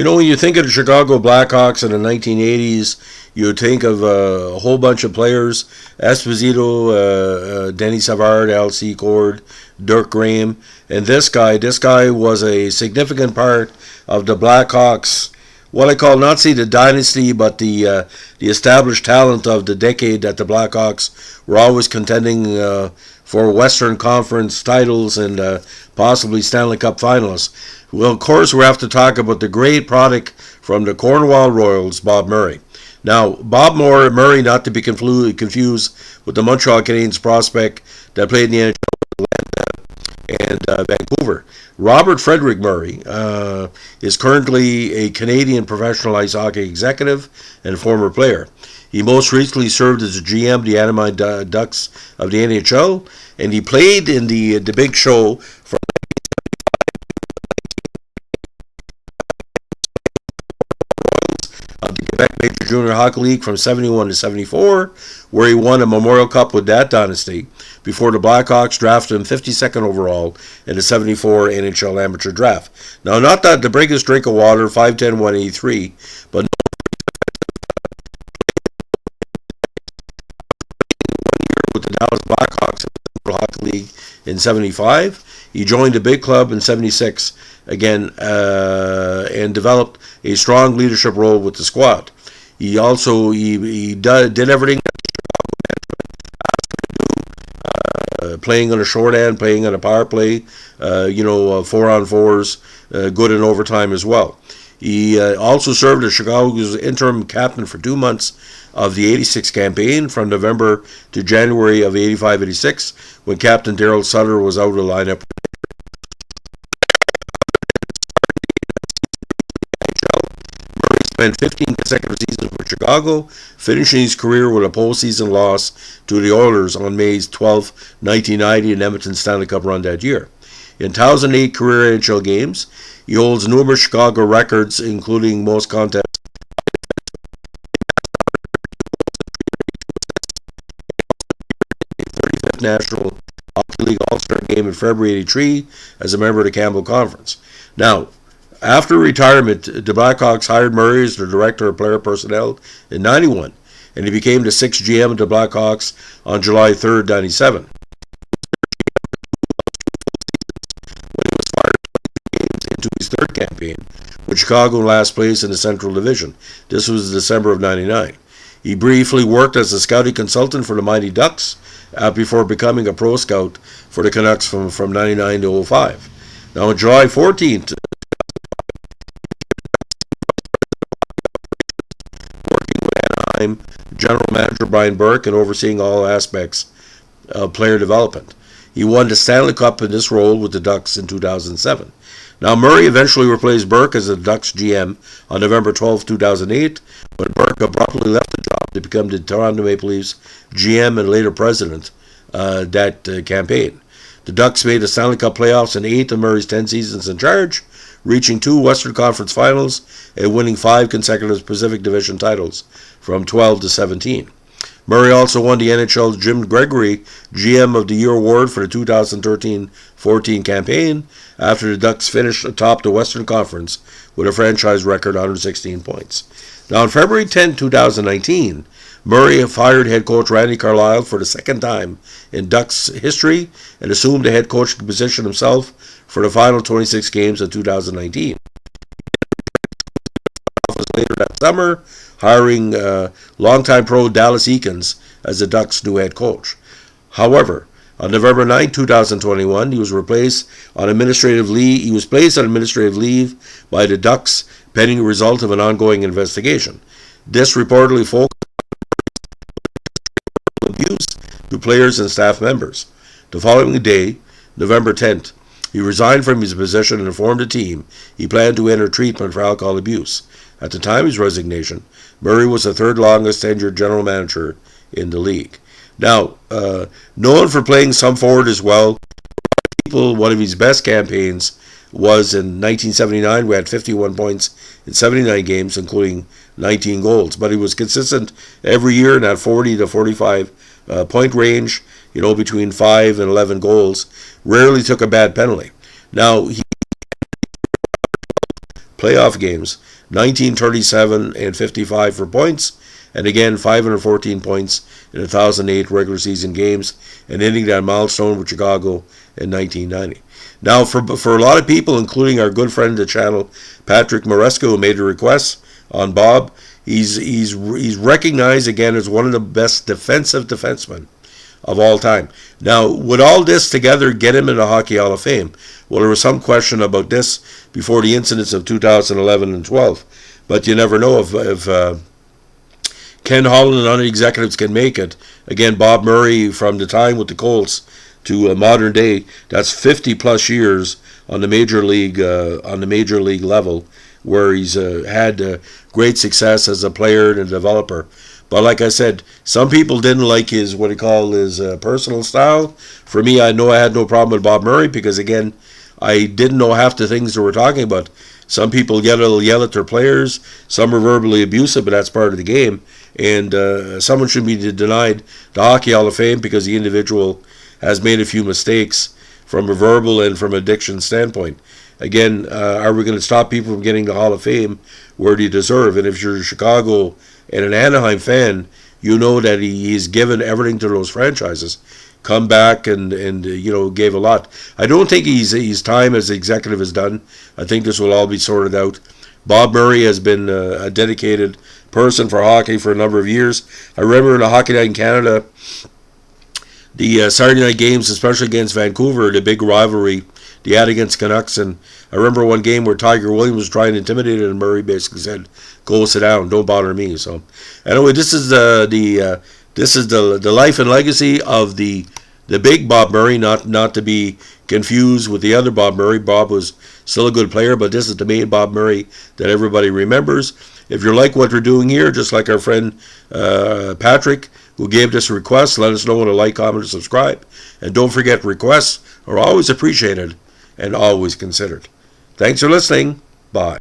When you think of the Chicago Blackhawks in the 1980s, you think of a whole bunch of players: Esposito, Denny Savard, L.C. Cord, Dirk Graham, and this guy. This guy was a significant part of the Blackhawks. What I call not see the dynasty, but the established talent of the decade that the Blackhawks were always contending for Western Conference titles and possibly Stanley Cup finalists. Well, of course, we have to talk about the great product from the Cornwall Royals, Bob Murray. Now, Bob Murray, not to be confused with the Montreal Canadiens prospect that played in the NHL and Vancouver. Robert Frederick Murray is currently a Canadian professional ice hockey executive and former player. He most recently served as a GM of the Anaheim Ducks of the NHL, and he played in the Big Show from of the Quebec Major Junior Hockey League from 71 to 74, where he won a Memorial Cup with that dynasty before the Blackhawks drafted him 52nd overall in the 74 NHL Amateur Draft. Now, not that the biggest drink of water, 5'10", 183, but with the Dallas Blackhawks in the Central Hockey League in 75. He joined the big club in 76 again and developed a strong leadership role with the squad. He also did everything that playing on a shorthand, playing on a power play, 4-on-4s, good in overtime as well. He also served as Chicago's interim captain for 2 months of the 86 campaign, from November to January of 85-86, when Captain Darryl Sutter was out of the lineup. Murray spent 15 consecutive seasons with Chicago, finishing his career with a postseason loss to the Oilers on May 12, 1990, in Edmonton's Stanley Cup run that year. In 1,008 career NHL games, he holds numerous Chicago records, including most contests, 35th National Hockey League All-Star Game in February '83 as a member of the Campbell Conference. Now, after retirement, the Blackhawks hired Murray as the director of player personnel in '91, and he became the 6th GM of the Blackhawks on July 3rd, '97. Into his third campaign, with Chicago in last place in the Central Division. This was December of '99. He briefly worked as a scouting consultant for the Mighty Ducks before becoming a pro scout for the Canucks from '99 to '05. Now, on July 14th, working with Anaheim General Manager Brian Burke and overseeing all aspects of player development. He won the Stanley Cup in this role with the Ducks in 2007. Now, Murray eventually replaced Burke as the Ducks GM on November 12, 2008, when Burke abruptly left the job to become the Toronto Maple Leafs GM and later president that campaign. The Ducks made the Stanley Cup playoffs in 8 of Murray's 10 seasons in charge, reaching 2 Western Conference Finals and winning 5 consecutive Pacific Division titles from 12 to 17. Murray also won the NHL's Jim Gregory GM of the Year award for the 2013-14 campaign after the Ducks finished atop the Western Conference with a franchise record 116 points. Now, on February 10, 2019, Murray fired head coach Randy Carlyle for the second time in Ducks history and assumed the head coaching position himself for the final 26 games of 2019. Later that summer, hiring longtime pro Dallas Eakins as the Ducks' new head coach. However, on November 9, 2021, he was placed on administrative leave by the Ducks, pending the result of an ongoing investigation. This reportedly focused on abuse to players and staff members. The following day, November 10th, he resigned from his position and informed the team he planned to enter treatment for alcohol abuse. At the time of his resignation, Murray was the third longest tenured general manager in the league. Now, known for playing some forward as well, one of his best campaigns was in 1979, where he had 51 points in 79 games, including 19 goals. But he was consistent every year in that 40 to 45 point range, between 5 and 11 goals. Rarely took a bad penalty. Now, he playoff games, 1937 and 55 for points, and again 514 points in 1,008 regular season games, and ending that milestone with Chicago in 1990. Now, for a lot of people, including our good friend of the channel, Patrick Moresco, who made a request on Bob, he's recognized again as one of the best defensive defensemen of all time. Now, would all this together get him in the Hockey Hall of Fame? Well, there was some question about this before the incidents of 2011 and 12, but you never know if Ken Holland and other executives can make it. Again, Bob Murray, from the time with the Colts to modern day, that's 50 plus years on the major league level, where he's had great success as a player and a developer. But like I said, some people didn't like his what he called his personal style. For me, I know I had no problem with Bob Murray because again, I didn't know half the things that we're talking about. Some people yell at their players. Some are verbally abusive, but that's part of the game. And someone should be denied the Hockey Hall of Fame because the individual has made a few mistakes from a verbal and from a diction standpoint. Again, are we going to stop people from getting the Hall of Fame where they deserve? And if you're a Chicago and an Anaheim fan, you know that he's given everything to those franchises. Come back and gave a lot. I don't think his time as executive is done. I think this will all be sorted out. Bob Murray has been a dedicated person for hockey for a number of years. I remember in a hockey night in Canada, the Saturday night games, especially against Vancouver, the big rivalry they had against Canucks, and I remember one game where Tiger Williams was trying to intimidate it, and Murray basically said, "Go sit down, don't bother me." So, anyway, this is the life and legacy of the big Bob Murray, not to be confused with the other Bob Murray. Bob was still a good player, but this is the main Bob Murray that everybody remembers. If you like what we're doing here, just like our friend Patrick, who gave this request, let us know with a like, comment, and subscribe. And don't forget, requests are always appreciated and always considered. Thanks for listening. Bye.